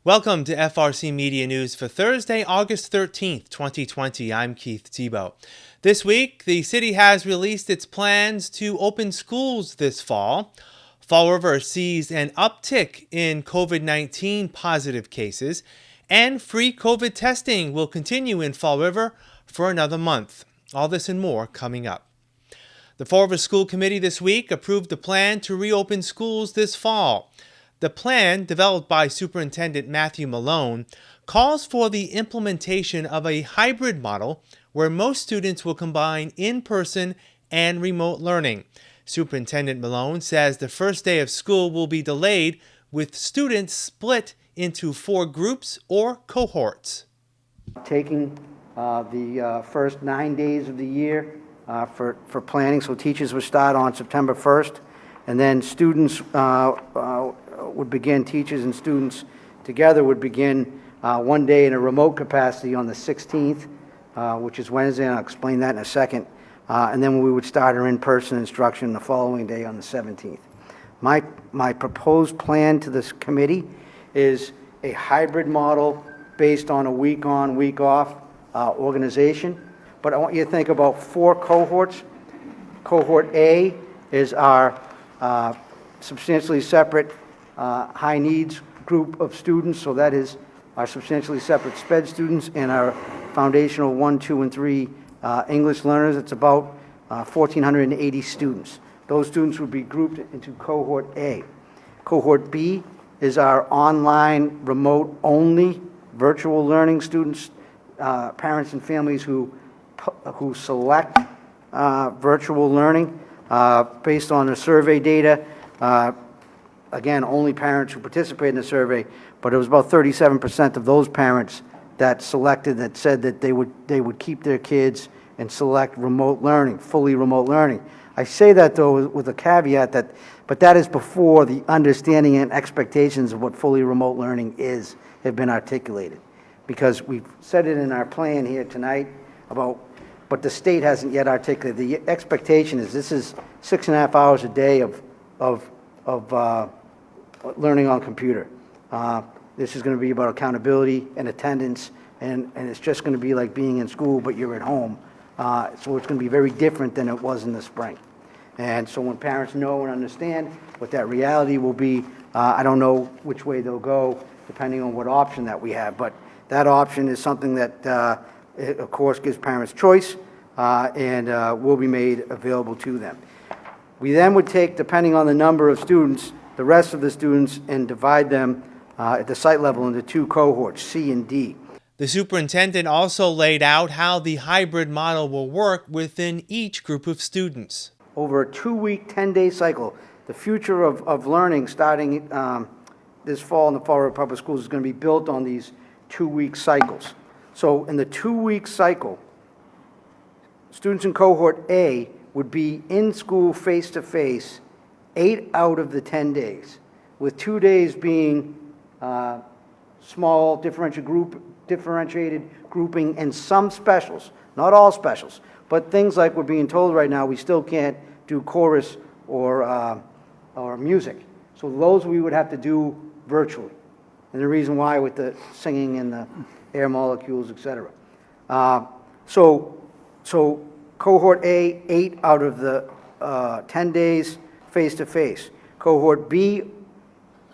Welcome to FRC Media News for Thursday, August 13th, 2020. I'm Keith Tebow. This week, the city has released its plans to open schools this fall. Fall River sees an uptick in COVID-19 positive cases, and free COVID testing will continue in Fall River for another month. All this and more coming up. The Fall River School Committee this week approved a plan to reopen schools this fall. The plan, developed by Superintendent Matthew Malone, calls for the implementation of a hybrid model where most students will combine in-person and remote learning. Superintendent Malone says the first day of school will be delayed, with students split into 4 groups or cohorts. Taking the first 9 days of the year for planning, so teachers would start on September 1st, and then students would begin, teachers and students together would begin one day in a remote capacity on the 16th, which is Wednesday, and I'll explain that in a second, and then we would start our in-person instruction the following day on the 17th. My proposed plan to this committee is a hybrid model based on a week-on, week-off organization, but I want you to think about 4 cohorts. Cohort A is our substantially separate high needs group of students, so that is our substantially separate SPED students and our foundational 1, 2, and 3 English learners. It's about 1,480 students. Those students would be grouped into cohort A. Cohort B is our online, remote only virtual learning students, parents and families who select virtual learning based on the survey data. Again, only parents who participate in the survey, but it was about 37% of those parents that selected, that said that they would keep their kids and select remote learning, fully remote learning. I say that though with a caveat but that is before the understanding and expectations of what fully remote learning is have been articulated, because we've said it in our plan here tonight but the state hasn't yet articulated. The expectation is this is 6.5 hours a day of learning on computer. This is going to be about accountability and attendance, and it's just going to be like being in school, but you're at home. So it's going to be very different than it was in the spring. And so when parents know and understand what that reality will be, I don't know which way they'll go, depending on what option that we have. But that option is something that, it, of course, gives parents choice and will be made available to them. We then would take, depending on the number of students, the rest of the students and divide them at the site level into 2 cohorts, C and D. The superintendent also laid out how the hybrid model will work within each group of students. Over a 2-week, 10-day cycle, the future of learning starting this fall in the Fall River Public Schools is going to be built on these 2-week cycles. So in the 2-week cycle, students in cohort A would be in school face-to-face 8 out of the 10 days, with 2 days being small differentiated grouping and some specials, not all specials, but things like we're being told right now we still can't do chorus or music. So those we would have to do virtually. And the reason why with the singing and the air molecules, etc. So cohort A, 8 out of the 10 days face-to-face. Cohort B,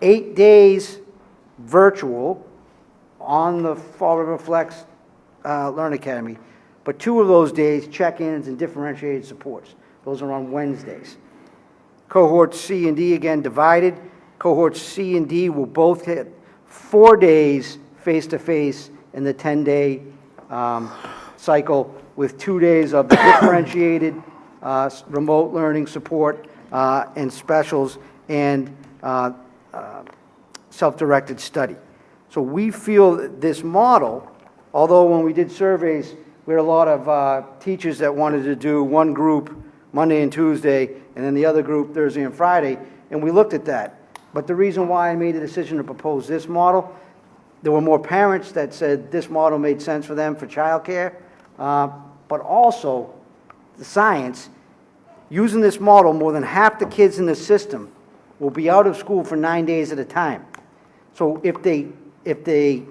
8 days virtual on the Fall River Flex Learn Academy, but 2 of those days check-ins and differentiated supports. Those are on Wednesdays. Cohorts C and D, again, divided. Cohorts C and D will both hit 4 days face-to-face in the 10-day cycle, with 2 days of the differentiated remote learning support and specials and self-directed study. So we feel that this model, although when we did surveys, we had a lot of teachers that wanted to do one group Monday and Tuesday, and then the other group Thursday and Friday, and we looked at that. But the reason why I made the decision to propose this model, there were more parents that said this model made sense for them for childcare, but also the science. Using this model, more than half the kids in the system will be out of school for 9 days at a time. So if they if they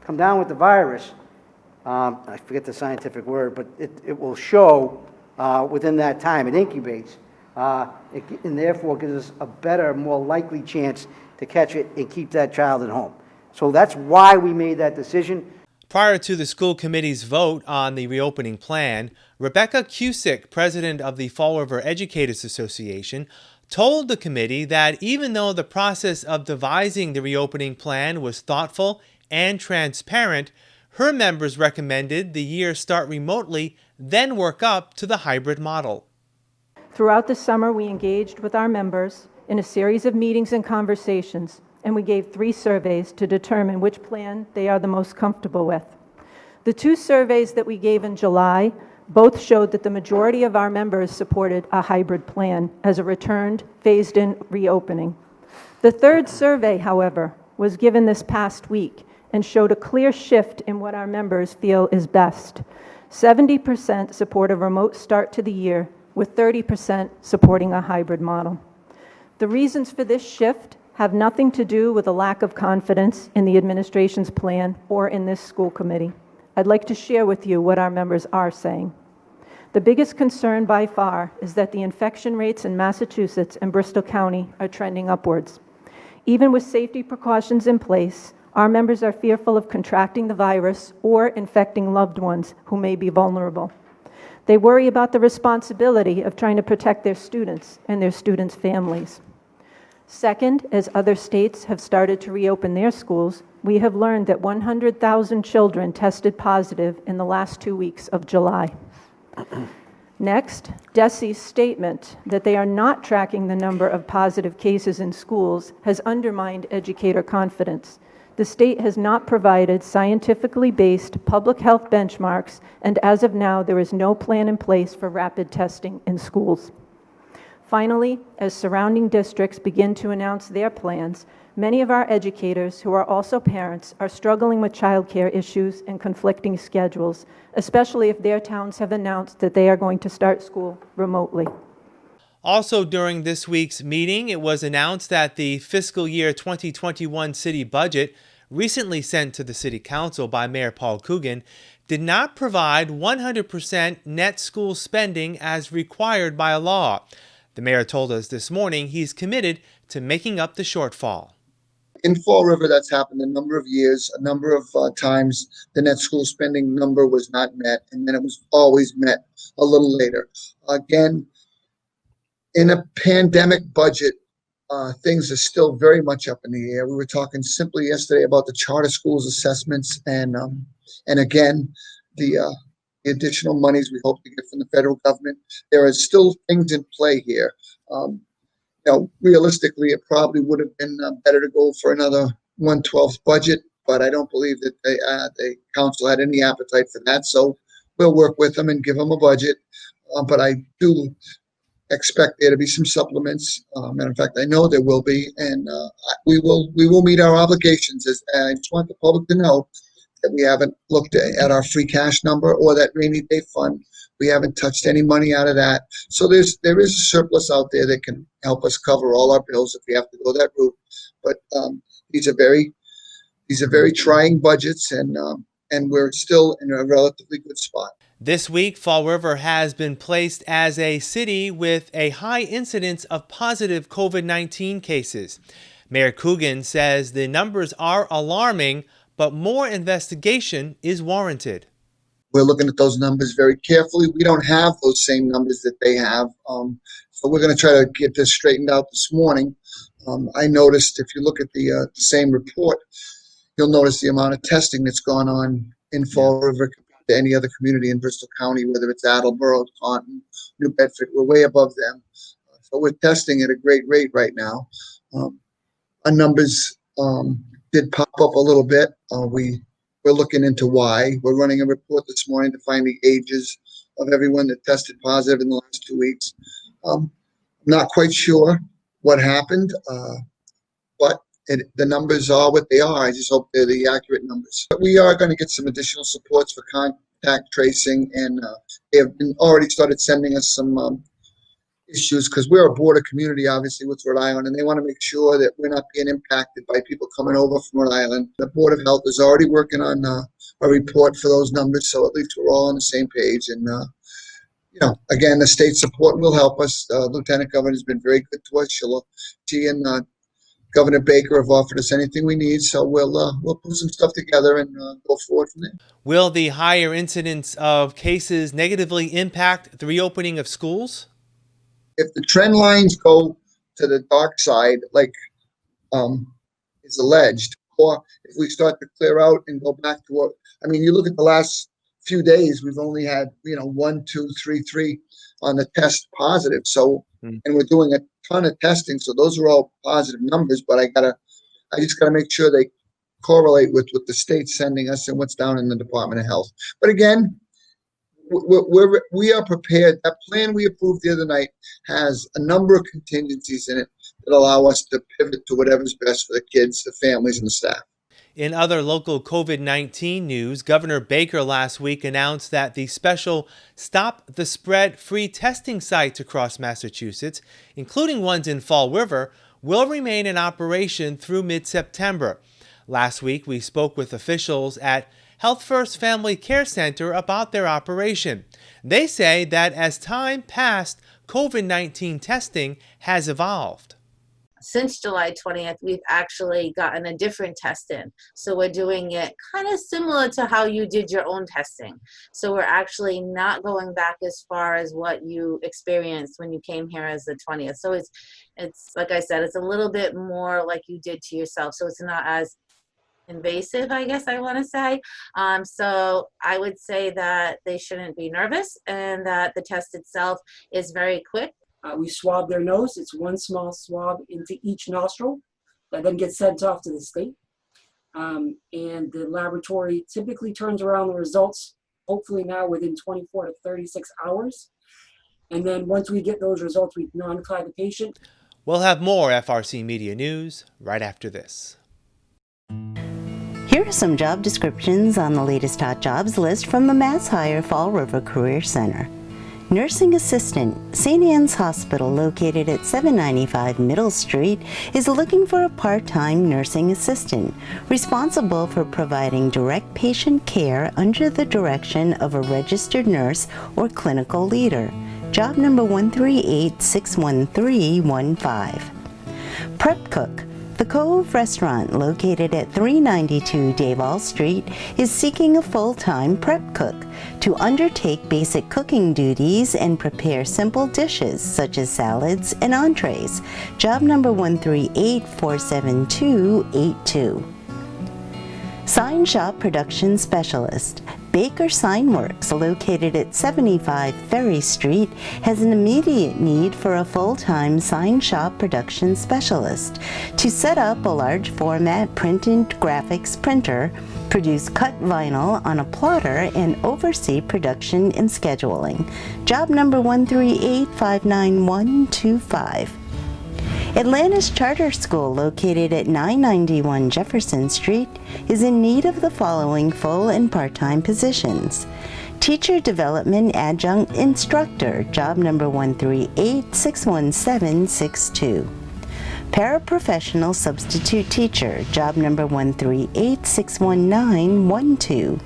come down with the virus, I forget the scientific word, but it will show within that time. It incubates, and therefore gives us a better, more likely chance to catch it and keep that child at home. So that's why we made that decision. Prior to the school committee's vote on the reopening plan, Rebecca Cusick, president of the Fall River Educators Association, told the committee that even though the process of devising the reopening plan was thoughtful and transparent, her members recommended the year start remotely, then work up to the hybrid model. Throughout the summer, we engaged with our members in a series of meetings and conversations, and we gave 3 surveys to determine which plan they are the most comfortable with. The 2 surveys that we gave in July both showed that the majority of our members supported a hybrid plan as a returned, phased-in reopening. The 3rd survey, however, was given this past week and showed a clear shift in what our members feel is best. 70% support a remote start to the year, with 30% supporting a hybrid model. The reasons for this shift have nothing to do with a lack of confidence in the administration's plan or in this school committee. I'd like to share with you what our members are saying. The biggest concern by far is that the infection rates in Massachusetts and Bristol County are trending upwards. Even with safety precautions in place, our members are fearful of contracting the virus or infecting loved ones who may be vulnerable. They worry about the responsibility of trying to protect their students and their students' families. Second, as other states have started to reopen their schools, we have learned that 100,000 children tested positive in the last 2 weeks of July. Next, DESE's statement that they are not tracking the number of positive cases in schools has undermined educator confidence. The state has not provided scientifically based public health benchmarks, and as of now, there is no plan in place for rapid testing in schools. Finally, as surrounding districts begin to announce their plans, many of our educators, who are also parents, are struggling with childcare issues and conflicting schedules, especially if their towns have announced that they are going to start school remotely. Also during this week's meeting, it was announced that the fiscal year 2021 city budget, recently sent to the City Council by Mayor Paul Coogan, did not provide 100% net school spending as required by law. The mayor told us this morning he's committed to making up the shortfall. In Fall River, that's happened a number of years, a number of times the net school spending number was not met, and then it was always met a little later. Again, in a pandemic budget, things are still very much up in the air. We were talking simply yesterday about the charter schools assessments, and again, the additional monies we hope to get from the federal government. There are still things in play here. Realistically, it probably would have been better to go for another 1/12 budget, but I don't believe that the council had any appetite for that. So we'll work with them and give them a budget. But I do expect there to be some supplements. Matter of fact, I know there will be, and we will meet our obligations. I just want the public to know that we haven't looked at our free cash number or that rainy day fund. We haven't touched any money out of that. So there is a surplus out there that can help us cover all our bills if we have to go that route. But these are very trying budgets, and we're still in a relatively good spot. This week, Fall River has been placed as a city with a high incidence of positive COVID-19 cases. Mayor Coogan says the numbers are alarming, but more investigation is warranted. We're looking at those numbers very carefully. We don't have those same numbers that they have. So we're going to try to get this straightened out this morning. I noticed if you look at the same report, you'll notice the amount of testing that's gone on in Fall River compared to any other community in Bristol County, whether it's Attleboro, Taunton, New Bedford. We're way above them. So we're testing at a great rate right now. Our numbers did pop up a little bit. We're looking into why. We're running a report this morning to find the ages of everyone that tested positive in the last 2 weeks. Not quite sure what happened, but the numbers are what they are. I just hope they're the accurate numbers. But we are going to get some additional supports for contact tracing, and they have already started sending us some issues because we're a border community, obviously, with Rhode Island, and they want to make sure that we're not being impacted by people coming over from Rhode Island. The Board of Health is already working on a report for those numbers, so at least we're all on the same page. And again, the state support will help us. Lieutenant Governor has been very good to us. She and Governor Baker have offered us anything we need, so we'll put some stuff together and go forward from there. Will the higher incidence of cases negatively impact the reopening of schools? If the trend lines go to the dark side, like is alleged, or if we start to clear out and go back to what, you look at the last few days, we've only had, 1, 2, 3, 3 on the test positive. So, and we're doing a ton of testing. So those are all positive numbers, but I just gotta make sure they correlate with what the state's sending us and what's down in the Department of Health. But again, we are prepared. That plan we approved the other night has a number of contingencies in it that allow us to pivot to whatever's best for the kids, the families, and the staff. In other local COVID-19 news, Governor Baker last week announced that the special Stop the Spread free testing sites across Massachusetts, including ones in Fall River, will remain in operation through mid-September. Last week, we spoke with officials at Health First Family Care Center about their operation. They say that as time passed, COVID-19 testing has evolved. Since July 20th, we've actually gotten a different test in. So we're doing it kind of similar to how you did your own testing. So we're actually not going back as far as what you experienced when you came here as the 20th. So it's like I said, it's a little bit more like you did to yourself. So it's not as invasive, I guess I want to say. So I would say that they shouldn't be nervous and that the test itself is very quick. We swab their nose. It's one small swab into each nostril that then gets sent off to the state. And the laboratory typically turns around the results, hopefully now within 24 to 36 hours. And then once we get those results, we notify the patient. We'll have more FRC Media news right after this. Here are some job descriptions on the latest hot jobs list from the Mass Hire Fall River Career Center. Nursing Assistant, St. Anne's Hospital, located at 795 Middle Street, is looking for a part-time nursing assistant responsible for providing direct patient care under the direction of a registered nurse or clinical leader. Job number 138-61315. Prep Cook. The Cove Restaurant, located at 392 Davall Street, is seeking a full-time prep cook to undertake basic cooking duties and prepare simple dishes such as salads and entrees. Job number 138-47282. Sign Shop Production Specialist. Baker Signworks, located at 75 Ferry Street, has an immediate need for a full-time sign shop production specialist to set up a large format print and graphics printer, produce cut vinyl on a plotter, and oversee production and scheduling. Job number 138-59125. Atlantis Charter School, located at 991 Jefferson Street, is in need of the following full and part-time positions. Teacher Development Adjunct Instructor, job number 138-61762. Paraprofessional Substitute Teacher, job number 138-61912.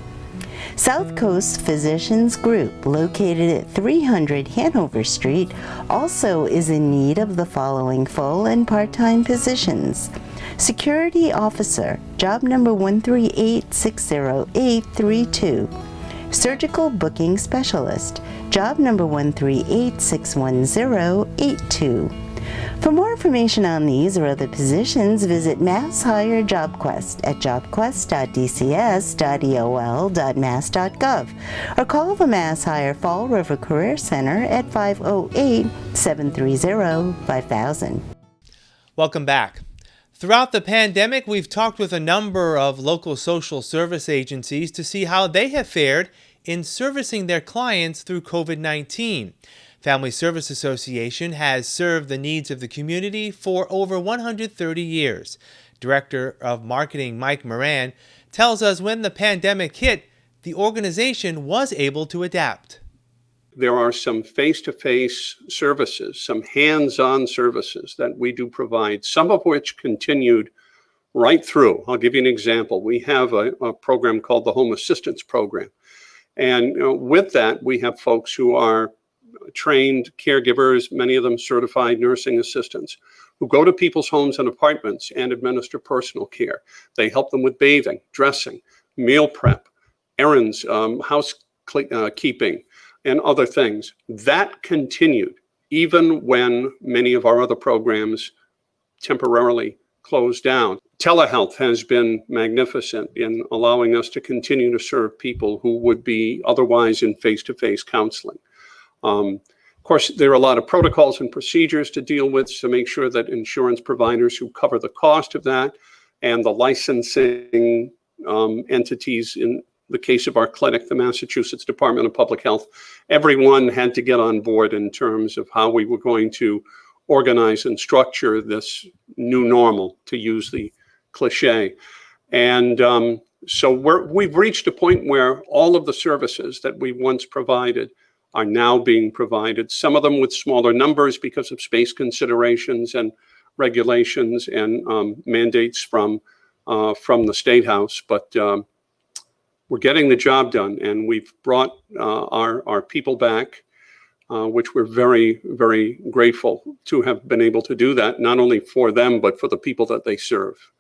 South Coast Physicians Group, located at 300 Hanover Street, also is in need of the following full and part-time positions. Security Officer, job number 138-60832. Surgical Booking Specialist, job number 138-61082. For more information on these or other positions, visit Mass Hire JobQuest at jobquest.dcs.eol.mass.gov or call the Mass Hire Fall River Career Center at 508-730-5000. Welcome back. Throughout the pandemic, we've talked with a number of local social service agencies to see how they have fared in servicing their clients through COVID-19. Family Service Association has served the needs of the community for over 130 years. Director of Marketing Mike Moran tells us when the pandemic hit, the organization was able to adapt. there are some face-to-face services, some hands-on services that we do provide, some of which continued right through. I'll give you an example. We have a program called the Home Assistance Program. And with that, we have folks who are trained caregivers, many of them certified nursing assistants, who go to people's homes and apartments and administer personal care. They help them with bathing, dressing, meal prep, errands, housekeeping, and other things. That continued even when many of our other programs temporarily closed down. Telehealth has been magnificent in allowing us to continue to serve people who would be otherwise in face-to-face counseling. Of course, there are a lot of protocols and procedures to deal with to make sure that insurance providers who cover the cost of that and the licensing entities, in the case of our clinic, the Massachusetts Department of Public Health, everyone had to get on board in terms of how we were going to organize and structure this new normal, to use the cliche. And so we've reached a point where all of the services that we once provided are now being provided, some of them with smaller numbers because of space considerations and regulations and mandates from the State House. But we're getting the job done, and we've brought our people back, which we're very, very grateful to have been able to do that, not only for them, but for the people that they serve.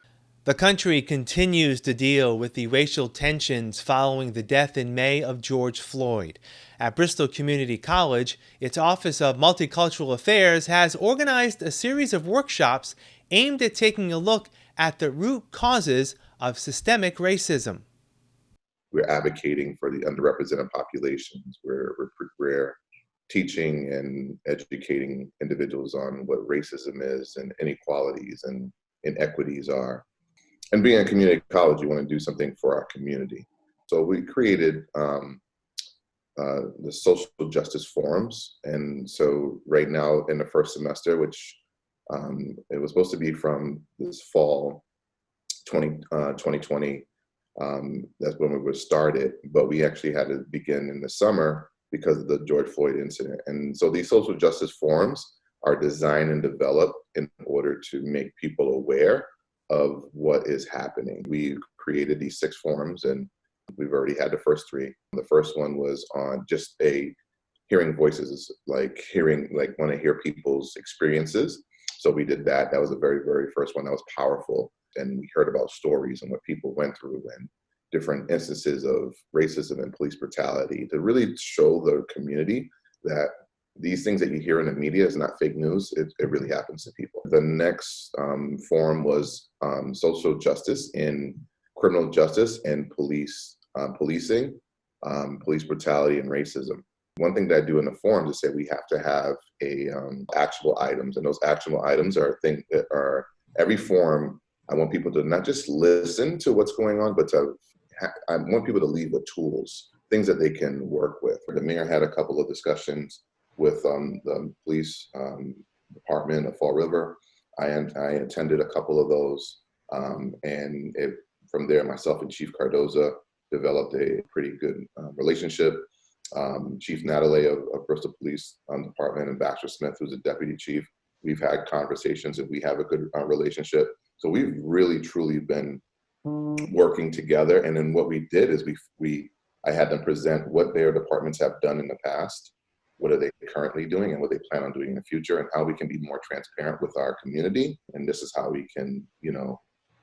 The country continues to deal with the racial tensions following the death in May of George Floyd. At Bristol Community College, its Office of Multicultural Affairs has organized a series of workshops aimed at taking a look at the root causes of systemic racism. We're advocating for the underrepresented populations. We're teaching and educating individuals on what racism is and inequalities and inequities are. And being a community college, you want to do something for our community. So we created the social justice forums. And so right now in the first semester, which it was supposed to be from this fall 2020, that's when we were started, but we actually had to begin in the summer because of the George Floyd incident. And so these social justice forums are designed and developed in order to make people aware of what is happening. We created these 6 forums, and we've already had the first 3. The first one was on just hearing voices, want to hear people's experiences. So we did that. That was the very, very first one. That was powerful. And we heard about stories and what people went through and different instances of racism and police brutality to really show the community that these things that you hear in the media is not fake news. It really happens to people. The next forum was social justice in criminal justice and policing, police brutality and racism. One thing that I do in the forum is say we have to have actionable items, and those actionable items are things that are every forum. I want people to not just listen to what's going on, but I want people to leave with tools, things that they can work with. The mayor had a couple of discussions with the police department of Fall River. I attended a couple of those, and from there, myself and Chief Cardoza developed a pretty good relationship. Chief Natalie of Bristol Police Department and Baxter Smith, who's a deputy chief, we've had conversations and we have a good relationship. So we've really, truly been working together. And then what we did is I had them present what their departments have done in the past, what are they currently doing, and what they plan on doing in the future, and how we can be more transparent with our community. And this is how we can,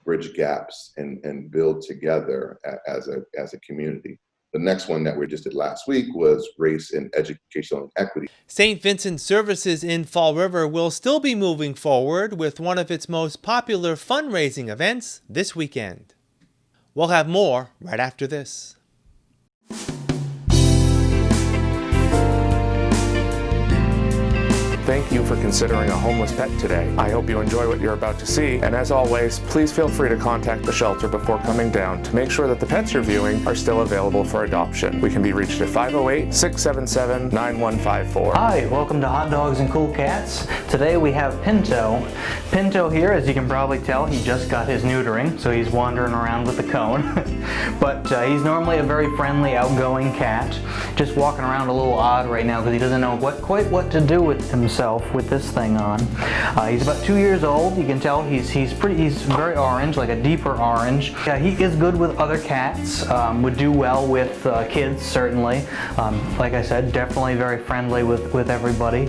bridge gaps and build together as a community. The next one that we just did last week was race and educational equity. St. Vincent Services in Fall River will still be moving forward with one of its most popular fundraising events this weekend. We'll have more right after this. thank you for considering a homeless pet today. I hope you enjoy what you're about to see, and as always, please feel free to contact the shelter before coming down to make sure that the pets you're viewing are still available for adoption. We can be reached at 508-677-9154. Hi, welcome to Hot Dogs and Cool Cats. Today we have Pinto. Pinto here, as you can probably tell, he just got his neutering, so he's wandering around with the cone. But he's normally a very friendly, outgoing cat. Just walking around a little odd right now because he doesn't know quite what to do with himself with this thing on. He's about 2 years old. You can tell he's very orange, like a deeper orange. He is good with other cats. Would do well with kids, certainly. Like I said, definitely very friendly with everybody.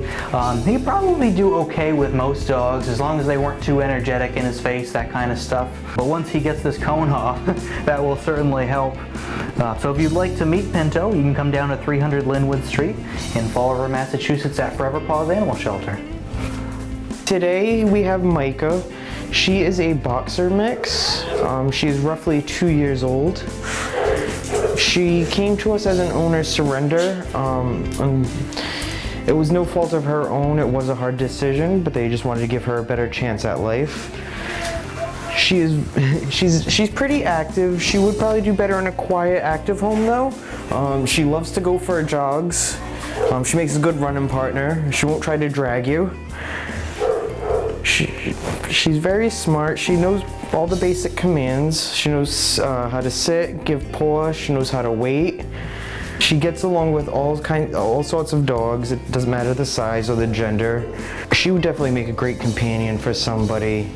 He'd probably do okay with most dogs as long as they weren't too energetic in his face, that kind of stuff. But once he gets this cone off, that will certainly help. So if you'd like to meet Pinto, you can come down to 300 Linwood Street in Fall River, Massachusetts at Forever Paws Animal Shelter. Today we have Micah. She is a boxer mix. She's roughly 2 years old. She came to us as an owner surrender. It was no fault of her own. It was a hard decision, but they just wanted to give her a better chance at life. She's pretty active. She would probably do better in a quiet, active home though. She loves to go for jogs. She makes a good running partner. She won't try to drag you. She's very smart. She knows all the basic commands. She knows how to sit, give paw. She knows how to wait. She gets along with all sorts of dogs. It doesn't matter the size or the gender. She would definitely make a great companion for somebody.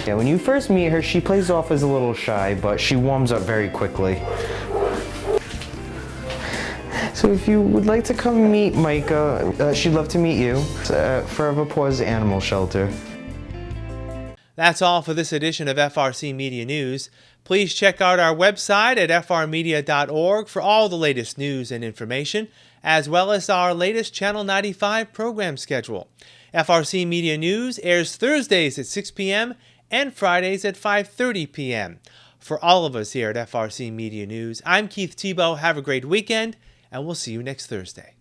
Yeah, when you first meet her, she plays off as a little shy, but she warms up very quickly. So if you would like to come meet Micah, she'd love to meet you at Forever Paws Animal Shelter. That's all for this edition of FRC Media News. Please check out our website at frmedia.org for all the latest news and information, as well as our latest Channel 95 program schedule. FRC Media News airs Thursdays at 6 p.m. and Fridays at 5:30 p.m. For all of us here at FRC Media News, I'm Keith Tebow. Have a great weekend, and we'll see you next Thursday.